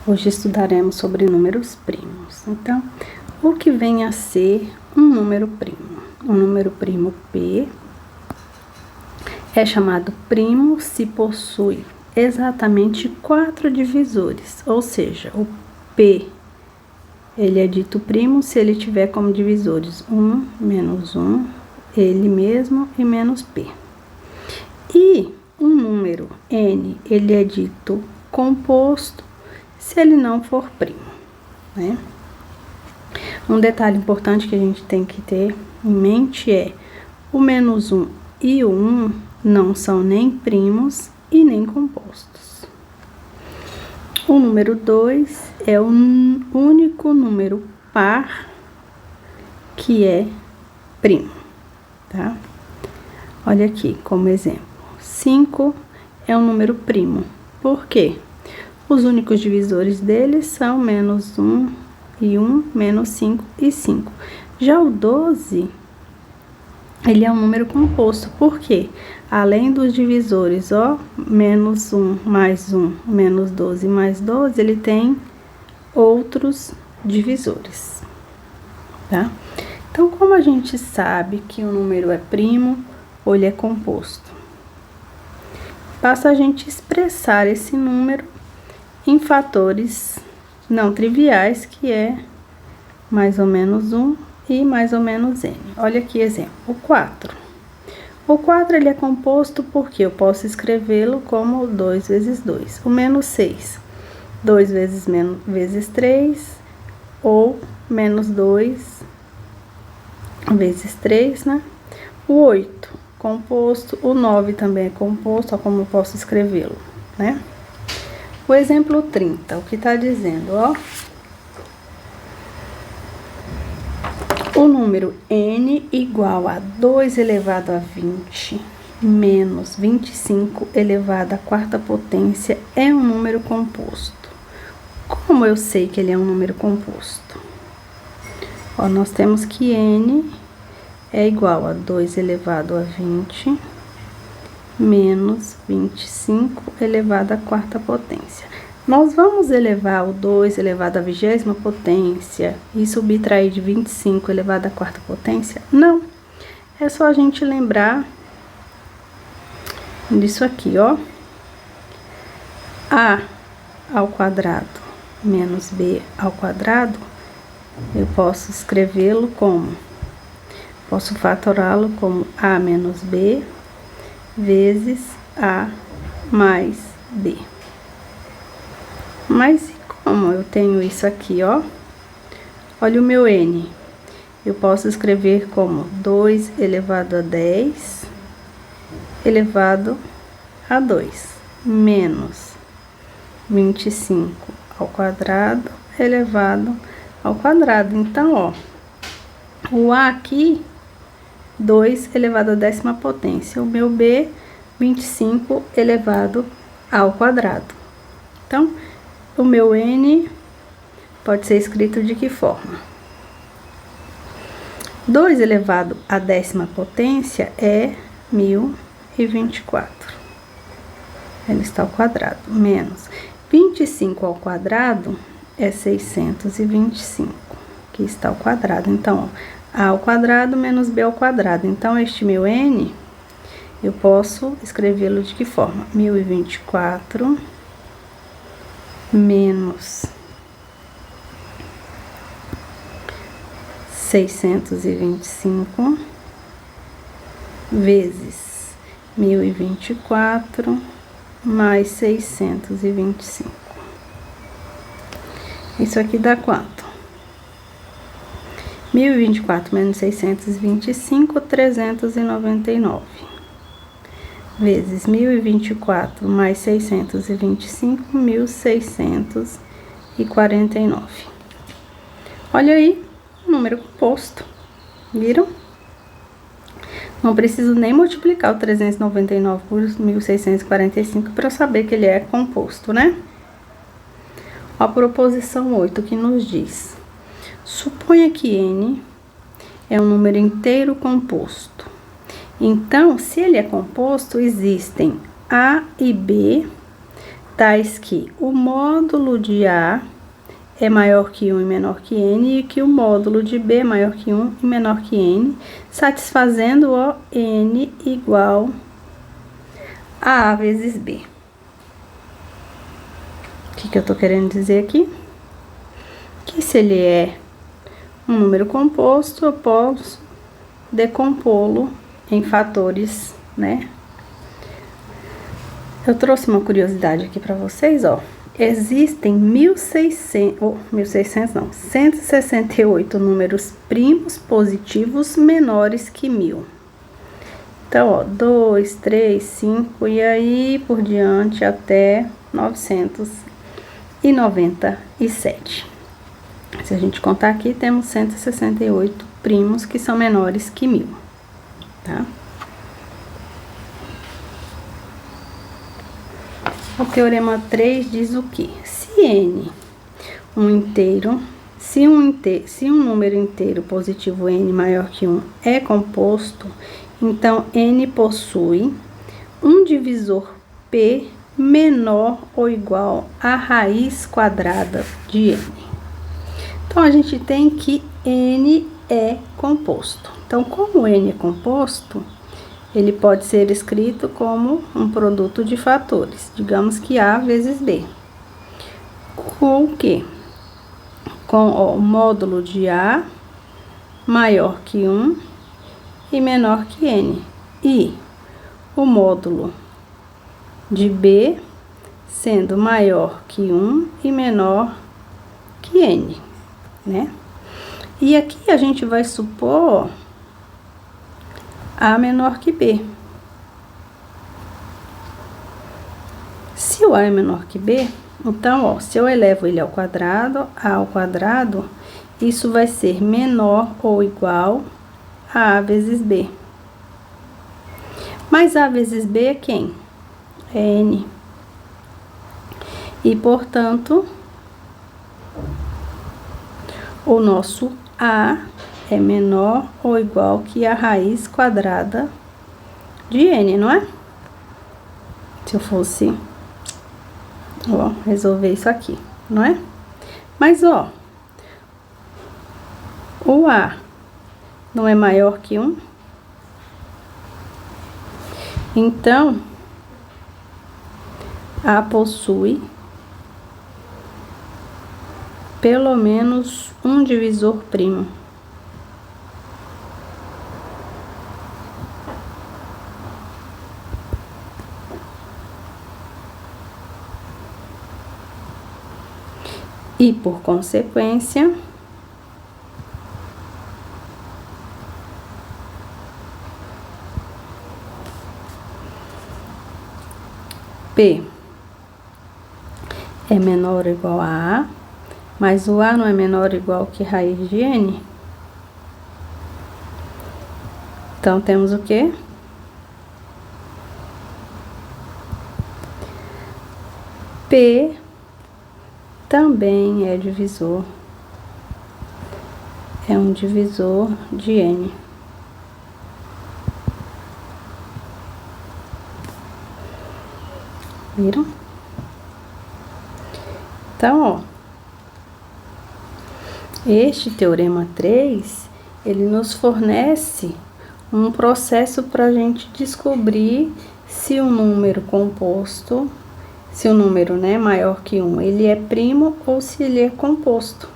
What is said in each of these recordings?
Hoje estudaremos sobre números primos. Então, o que vem a ser um número primo? Um número primo P é chamado primo se possui exatamente 4 divisores, ou seja, o P ele é dito primo se ele tiver como divisores 1, menos 1, ele mesmo e menos P. E um número N, ele é dito composto se ele não for primo, né? Um detalhe importante que a gente tem que ter em mente é o menos 1 e o 1 não são nem primos e nem compostos. O número 2 é o único número par que é primo, tá? Olha aqui como exemplo. 5 é um número primo. Por quê? Os únicos divisores dele são menos 1 e 1, menos 5 e 5. Já o 12, ele é um número composto. Por quê? Além dos divisores, ó, menos 1 mais 1, menos 12 mais 12, ele tem outros divisores, tá? Então, como a gente sabe que um número é primo ou ele é composto? Basta a gente expressar esse número em fatores não triviais, que é mais ou menos 1 e mais ou menos n. Olha aqui exemplo, o 4. O 4 ele é composto porque eu posso escrevê-lo como 2 vezes 2. O menos 6, 2 vezes 3, ou menos 2 vezes 3, né? O 8, composto. O 9 também é composto, ó, como eu posso escrevê-lo, né? O exemplo 30, o que está dizendo, ó. O número n igual a 2 elevado a 20 menos 25 elevado à quarta potência é um número composto. Como eu sei que ele é um número composto? Ó, nós temos que n é igual a 2 elevado a 20 menos 25 elevado à quarta potência. Nós vamos elevar o 2 elevado à 20ª potência e subtrair de 25 elevado à quarta potência? Não. É só a gente lembrar disso aqui, ó. A ao quadrado menos B ao quadrado, eu posso escrevê-lo como, posso fatorá-lo como A menos B vezes A mais B. Mas como eu tenho isso aqui, ó, olha o meu N. Eu posso escrever como 2 elevado a 10 elevado a 2 menos 25 ao quadrado elevado ao quadrado. Então, ó, o A aqui 2 elevado à 10ª potência. O meu B, 25 elevado ao quadrado. Então, o meu N pode ser escrito de que forma? 2 elevado à 10ª potência é 1024. Ele está ao quadrado. Menos 25 ao quadrado é 625, que está ao quadrado. Então, ó, A ao quadrado menos B ao quadrado. Então, este meu N, eu posso escrevê-lo de que forma? 1024 menos 625 vezes 1024 mais 625. Isso aqui dá quanto? 1024 menos 625, 399. Vezes 1024 mais 625, 1649. Olha aí, o número composto. Viram? Não preciso nem multiplicar o 399 por 1645 para eu saber que ele é composto, né? A proposição 8 que nos diz: suponha que n é um número inteiro composto. Então, se ele é composto, existem A e B tais que o módulo de A é maior que 1 e menor que N, e que o módulo de B é maior que 1 e menor que N, satisfazendo o N igual a vezes B. O que eu tô querendo dizer aqui? Que se ele é um número composto, eu posso decompô-lo em fatores, né? Eu trouxe uma curiosidade aqui para vocês, ó. Existem 168 números primos positivos menores que 1000. Então, ó, 2, 3, 5 e aí por diante até 997. Se a gente contar aqui, temos 168 primos que são menores que 1000, tá? O teorema 3 diz o quê? Se n, se um número inteiro positivo n maior que 1 é composto, então n possui um divisor p menor ou igual à raiz quadrada de n. Então, a gente tem que n é composto. Então, como n é composto, ele pode ser escrito como um produto de fatores. Digamos que A vezes B. Com o quê? Com o módulo de A maior que 1 e menor que N. E o módulo de B sendo maior que 1 e menor que N, né? E aqui a gente vai supor A menor que B. Se o A é menor que B, então, ó, se eu elevo ele ao quadrado, A ao quadrado, isso vai ser menor ou igual a A vezes B. Mas A vezes B é quem? É N. E, portanto, o nosso A é menor ou igual que a raiz quadrada de N, não é? Se eu fosse, ó, resolver isso aqui, não é? Mas, ó, o A não é maior que 1? Então, A possui pelo menos um divisor primo. E, por consequência, P é menor ou igual a A, mas o A não é menor ou igual que raiz de N. Então, temos o quê? P também é divisor. É um divisor de N. Viram? Então, ó, este teorema 3, ele nos fornece um processo para a gente descobrir se um número composto, se o número, né, maior que 1, ele é primo ou se ele é composto.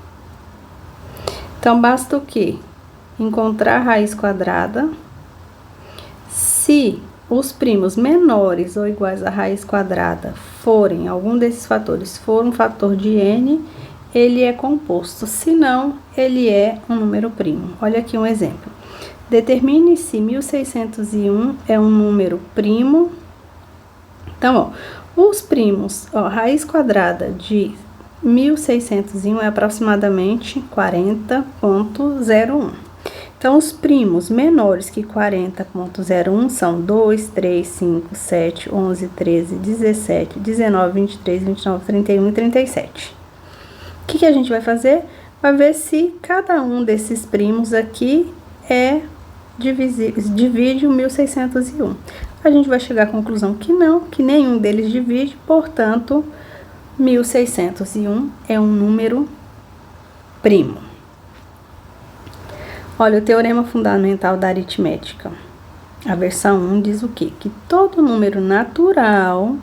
Então, basta o quê? Encontrar a raiz quadrada. Se os primos menores ou iguais à raiz quadrada forem, algum desses fatores for um fator de N, ele é composto. Se não, ele é um número primo. Olha aqui um exemplo. Determine se 1601 é um número primo. Então, ó, os primos, ó, raiz quadrada de 1601 é aproximadamente 40,01. Então, os primos menores que 40,01 são 2, 3, 5, 7, 11, 13, 17, 19, 23, 29, 31 e 37. O que a gente vai fazer? Vai ver se cada um desses primos aqui divide o 1601. a gente vai chegar à conclusão que não, que nenhum deles divide, portanto, 1601 é um número primo. Olha, o teorema fundamental da aritmética, a versão 1 diz o quê? Que todo número natural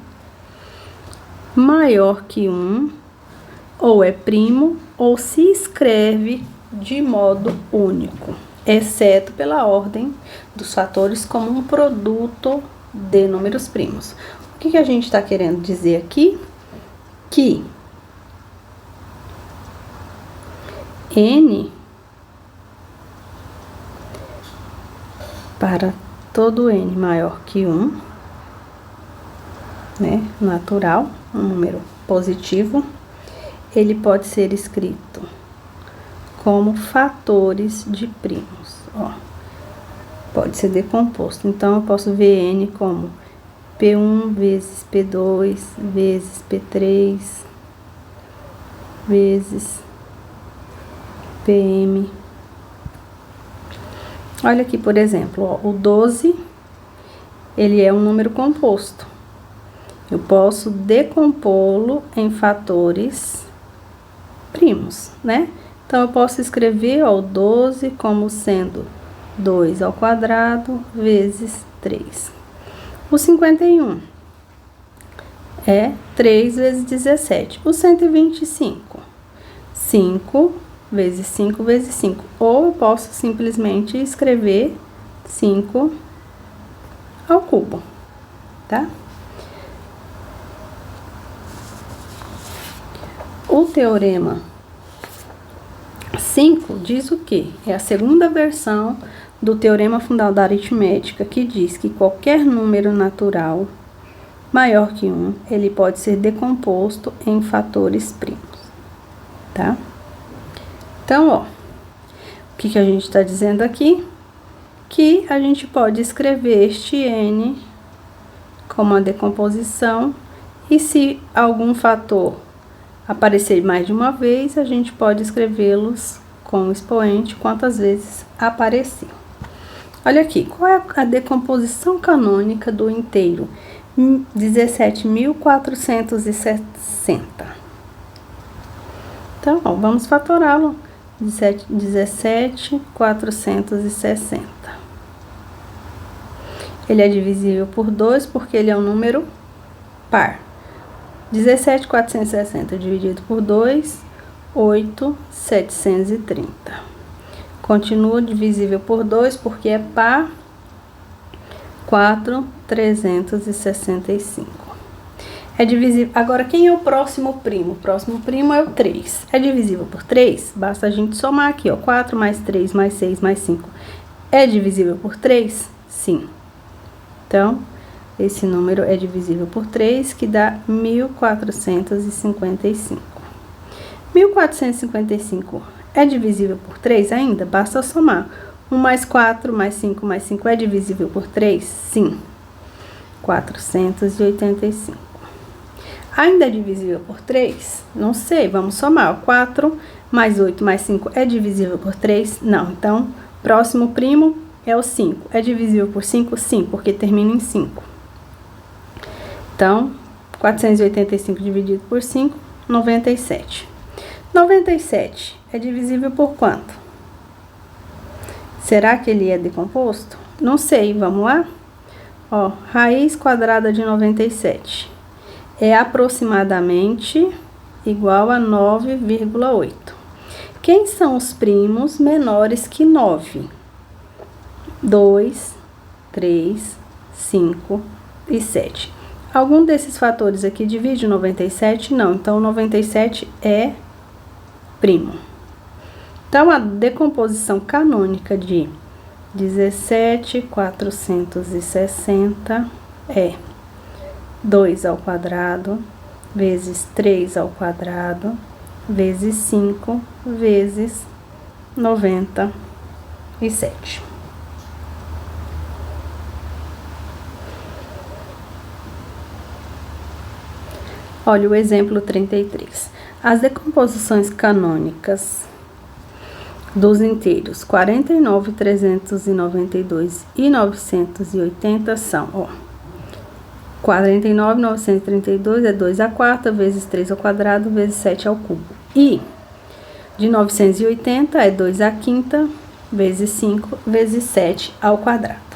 maior que 1 ou é primo ou se escreve de modo único, exceto pela ordem dos fatores como um produto de números primos. O que a gente está querendo dizer aqui? Que n, para todo n maior que 1, né, natural, um número positivo, ele pode ser escrito como fatores de primos, ó. Pode ser decomposto. Então, eu posso ver n como P1 vezes P2 vezes P3 vezes PM. Olha aqui, por exemplo, ó, o 12, ele é um número composto. Eu posso decompô-lo em fatores primos, né? Então, eu posso escrever, ó, o 12 como sendo 2 ao quadrado vezes 3. O 51 é 3 vezes 17. O 125, 5 vezes 5 vezes 5. Ou eu posso simplesmente escrever 5 ao cubo, tá? O teorema 5 diz o quê? É a segunda versão do teorema fundamental da aritmética, que diz que qualquer número natural maior que 1, ele pode ser decomposto em fatores primos, tá? Então, ó, o que a gente está dizendo aqui? Que a gente pode escrever este n como uma decomposição, e se algum fator aparecer mais de uma vez, a gente pode escrevê-los com o expoente quantas vezes aparecer. Olha aqui, qual é a decomposição canônica do inteiro 17.460? Então, ó, vamos fatorá-lo. 17.460. Ele é divisível por 2 porque ele é um número par. 17.460 dividido por 2, 8.730. Continua divisível por 2 porque é par, 4.365. É divisível. Agora, quem é o próximo primo? O próximo primo é o 3. É divisível por 3? Basta a gente somar aqui, ó. 4 mais 3 mais 6 mais 5. É divisível por 3? Sim. Então, esse número é divisível por 3, que dá 1.455. 1.455 é divisível por 3 ainda? Basta somar. 1 mais 4 mais 5 mais 5 é divisível por 3? Sim. 485. Ainda é divisível por 3? Não sei, vamos somar. 4 mais 8 mais 5 é divisível por 3? Não. Então, próximo primo é o 5. É divisível por 5? Sim, porque termina em 5. Então, 485 dividido por 5, 97. 97 é divisível por quanto? Será que ele é decomposto? Não sei, vamos lá? Ó, raiz quadrada de 97 é aproximadamente igual a 9,8. Quem são os primos menores que 9? 2, 3, 5 e 7. Algum desses fatores aqui divide 97? Não. Então, 97 é primo. Então, a decomposição canônica de 17.460 é 2 ao quadrado vezes 3 ao quadrado vezes 5 vezes 97. Olha o exemplo 33. As decomposições canônicas dos inteiros 49, 392 e 980 são, ó, 49.932 é 2 à quarta, vezes 3 ao quadrado, vezes 7 ao cubo. E de 980 é 2 à quinta, vezes 5, vezes 7 ao quadrado.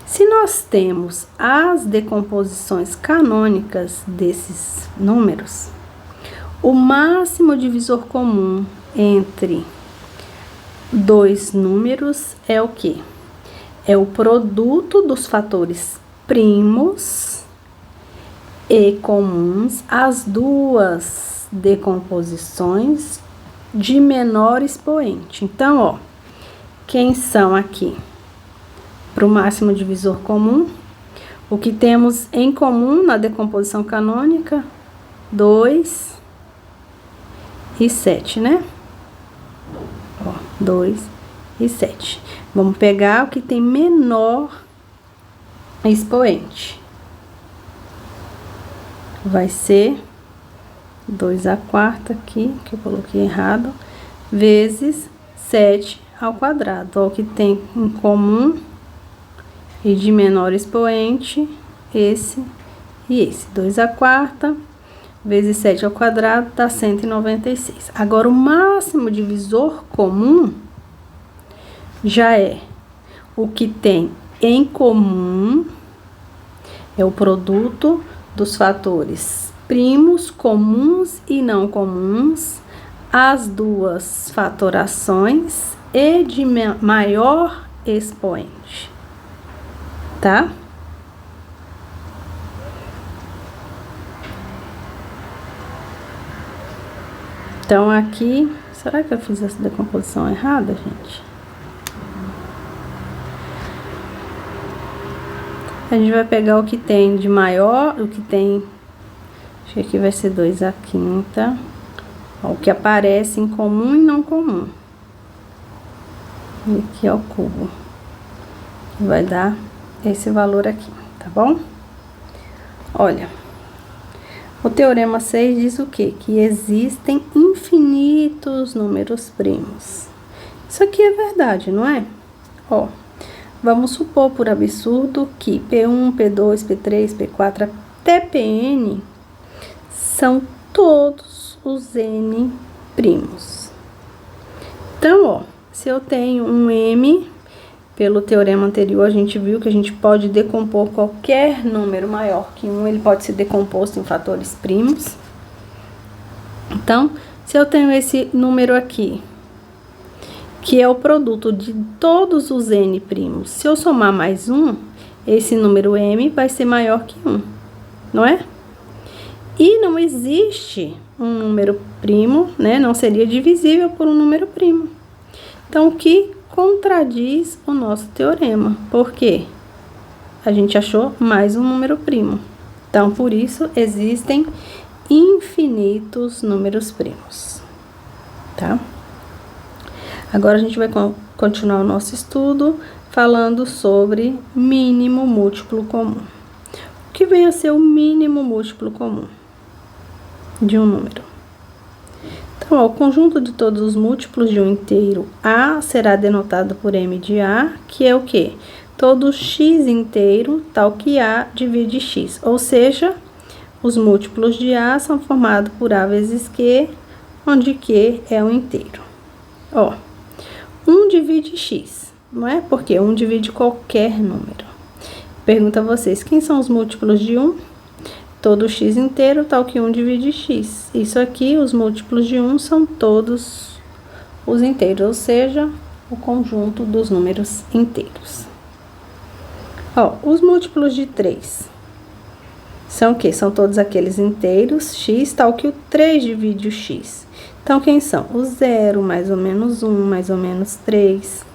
Se nós temos as decomposições canônicas desses números, o máximo divisor comum entre dois números é o quê? É o produto dos fatores primos e comuns, as duas decomposições de menor expoente. Então, ó, quem são aqui? Para o máximo divisor comum, o que temos em comum na decomposição canônica? 2 e 7, né? Ó, 2 e 7. Vamos pegar o que tem menor expoente. Vai ser 2 à quarta aqui, que eu coloquei errado, vezes 7 ao quadrado. Ó, o que tem em comum e de menor expoente, esse e esse. 2 à quarta vezes 7 ao quadrado dá 196. Agora, o máximo divisor comum já é o que tem em comum, é o produto dos fatores primos, comuns e não comuns, as duas fatorações e de maior expoente, tá? Então, aqui, será que eu fiz essa decomposição errada, gente? A gente vai pegar o que tem de maior, o que tem, acho que aqui vai ser 2 à quinta, ó, o que aparece em comum e não comum. E aqui é o cubo, que vai dar esse valor aqui, tá bom? Olha, o teorema 6 diz o quê? Que existem infinitos números primos. Isso aqui é verdade, não é? Ó, vamos supor por absurdo que P1, P2, P3, P4 até Pn são todos os N primos. Então, ó, se eu tenho um M, pelo teorema anterior a gente viu que a gente pode decompor qualquer número maior que 1, ele pode ser decomposto em fatores primos. Então, se eu tenho esse número aqui, que é o produto de todos os N primos, se eu somar mais um, esse número M vai ser maior que 1, não é? E não existe um número primo, né? Não seria divisível por um número primo. Então, o que contradiz o nosso teorema? Porque a gente achou mais um número primo. Então, por isso, existem infinitos números primos, tá? Agora, a gente vai continuar o nosso estudo falando sobre mínimo múltiplo comum. O que vem a ser o mínimo múltiplo comum de um número? Então, ó, o conjunto de todos os múltiplos de um inteiro A será denotado por M de A, que é o quê? Todo x inteiro, tal que A divide x. Ou seja, os múltiplos de A são formados por A vezes Q, onde Q é um inteiro. Ó, 1 divide x, não é? Porque 1 divide qualquer número. Pergunto a vocês, quem são os múltiplos de 1? Todo x inteiro, tal que 1 divide x. Isso aqui, os múltiplos de 1 são todos os inteiros, ou seja, o conjunto dos números inteiros. Ó, os múltiplos de 3 são o quê? São todos aqueles inteiros, x, tal que o 3 divide o x. Então, quem são? O 0, mais ou menos 1, mais ou menos 3.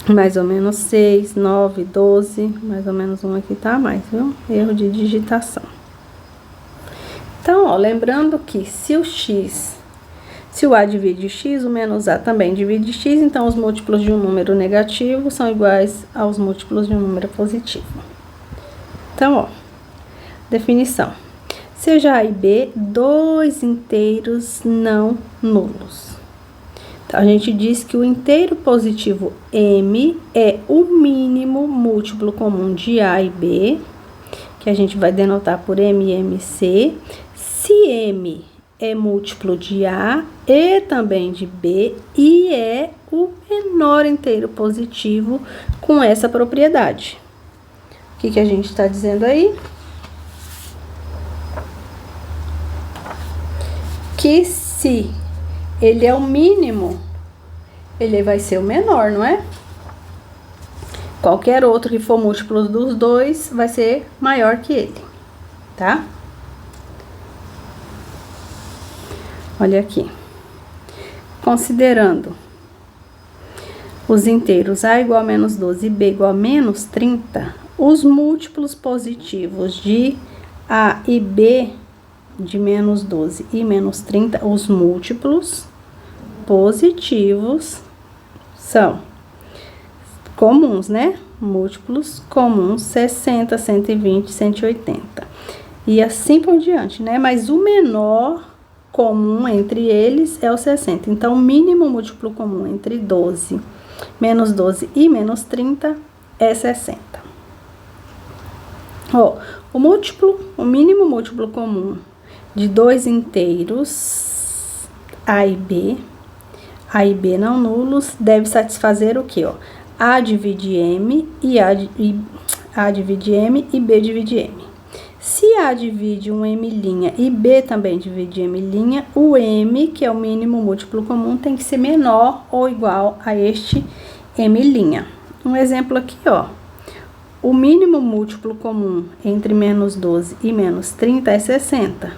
Mais ou menos 6, 9, 12, mais ou menos 1 aqui tá a mais, viu? Erro de digitação. Então, ó, lembrando que se o A divide x, o menos A também divide x, então os múltiplos de um número negativo são iguais aos múltiplos de um número positivo. Então, ó, definição. Seja A e B, dois inteiros não nulos. Então, a gente diz que o inteiro positivo m é o mínimo múltiplo comum de A e B, que a gente vai denotar por MMC. Se M é múltiplo de A e também de B, e é o menor inteiro positivo com essa propriedade. O que a gente está dizendo aí? Que se ele é o mínimo, ele vai ser o menor, não é? Qualquer outro que for múltiplo dos dois vai ser maior que ele, tá? Olha aqui. Considerando os inteiros A igual a menos 12 e B igual a menos 30, os múltiplos positivos de A e B, de menos 12 e menos 30, os múltiplos positivos são comuns, né? Múltiplos comuns, 60, 120, 180. E assim por diante, né? Mas o menor comum entre eles é o 60. Então, o mínimo múltiplo comum entre 12, menos 12 e menos 30 é 60. Ó, o mínimo múltiplo comum de dois inteiros, A e B não nulos, deve satisfazer o que, ó? A divide M e A divide M e B divide M. Se A divide um M' e B também divide M', o M, que é o mínimo múltiplo comum, tem que ser menor ou igual a este M'. Um exemplo aqui, ó. O mínimo múltiplo comum entre menos 12 e menos 30 é 60.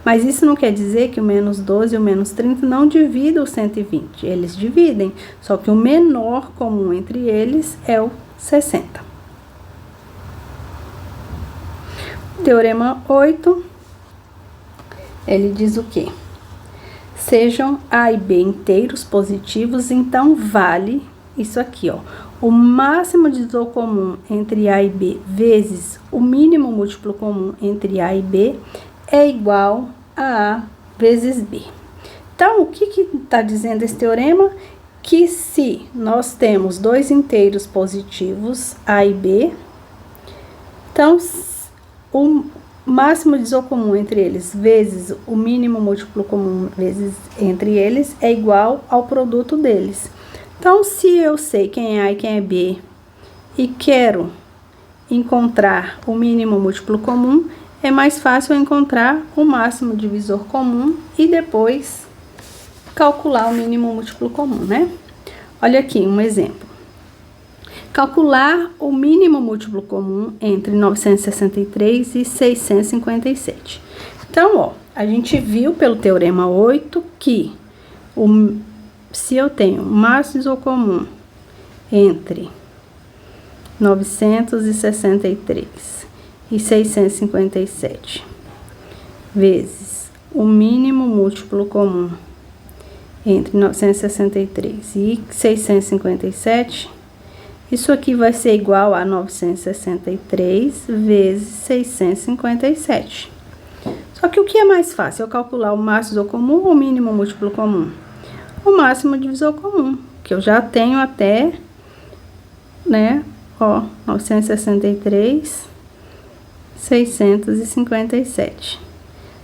Mas isso não quer dizer que o menos 12 e o menos 30 não dividam o 120. Eles dividem, só que o menor comum entre eles é o 60. Teorema 8, ele diz o quê? Sejam A e B inteiros positivos, então vale isso aqui, ó. O máximo divisor comum entre A e B vezes o mínimo múltiplo comum entre A e B é igual a A vezes B. Então, o que está dizendo esse teorema? Que se nós temos dois inteiros positivos, A e B, então, o máximo divisor comum entre eles vezes o mínimo múltiplo comum vezes entre eles é igual ao produto deles. Então, se eu sei quem é A e quem é B e quero encontrar o mínimo múltiplo comum, é mais fácil encontrar o máximo divisor comum e depois calcular o mínimo múltiplo comum, né? Olha aqui um exemplo. Calcular o mínimo múltiplo comum entre 963 e 657. Então, ó, a gente viu pelo teorema 8 que se eu tenho máximo divisor comum entre 963 e 657 vezes o mínimo múltiplo comum entre 963 e 657, isso aqui vai ser igual a 963 vezes 657. Só que o que é mais fácil? Eu calcular o máximo divisor comum ou o mínimo múltiplo comum? O máximo divisor comum, que eu já tenho até, né, ó, 963, 657.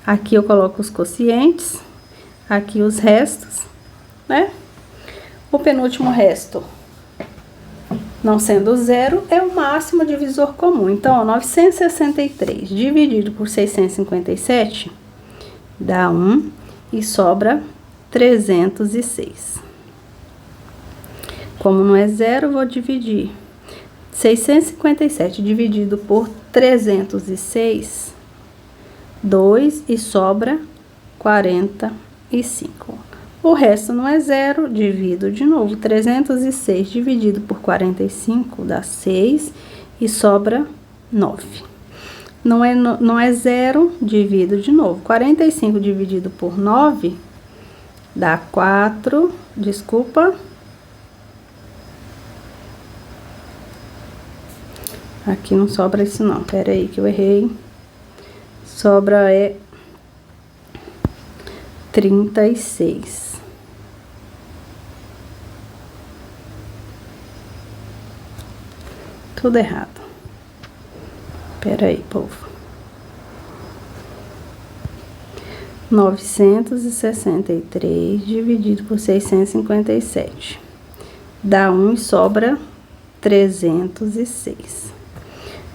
Aqui eu coloco os quocientes, aqui os restos, né? O penúltimo resto, não sendo zero, é o máximo divisor comum. Então, ó, 963 dividido por 657 dá 1 e sobra 306. Como não é zero, vou dividir 657 dividido por 306, 2 e sobra 45. O resto não é zero, divido de novo. 306 dividido por 45 dá 6 e sobra 9. Não é zero, divido de novo. 45 dividido por 9 dá 4, desculpa. Aqui não sobra isso não, pera aí que eu errei. Sobra é 36. Tudo errado. Pera aí, povo. 963 dividido por 657. Dá 1 e sobra 306.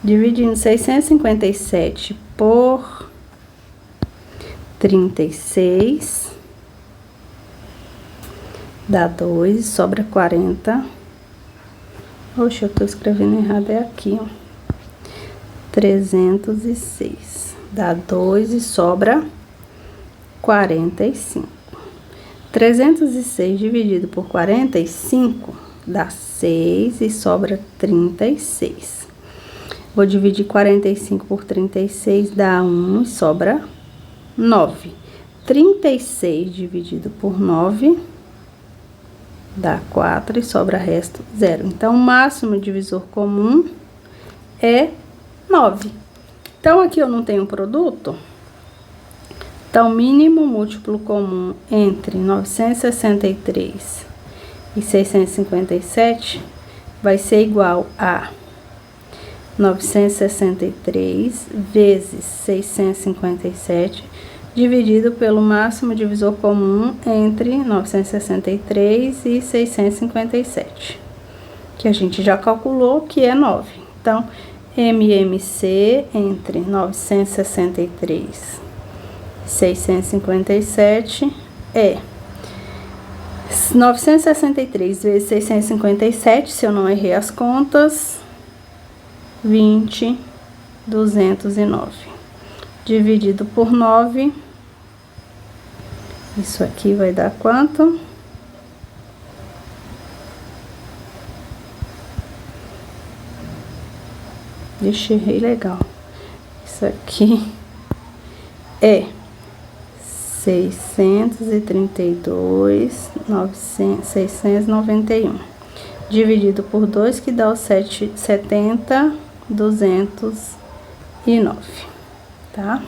Dividindo 657 por 36. Dá 2 e sobra 40. Oxe, eu tô escrevendo errado, é aqui, ó. 306. Dá 2 e sobra 45. 306 dividido por 45 dá 6 e sobra 36. Vou dividir 45 por 36, dá 1 e sobra 9. 36 dividido por 9 dá 4 e sobra resto 0. Então, o máximo divisor comum é 9. Então, aqui eu não tenho produto. Então, o mínimo múltiplo comum entre 963 e 657 vai ser igual a 963 vezes 657 dividido pelo máximo divisor comum entre 963 e 657, que a gente já calculou que é 9. Então, MMC entre 963 e 657 é 963 vezes 657, se eu não errei as contas, 20.209. Dividido por 9, isso aqui vai dar quanto? Deixa eu errei legal. Isso aqui é 631 dividido por 2, que dá o 70.209, tá?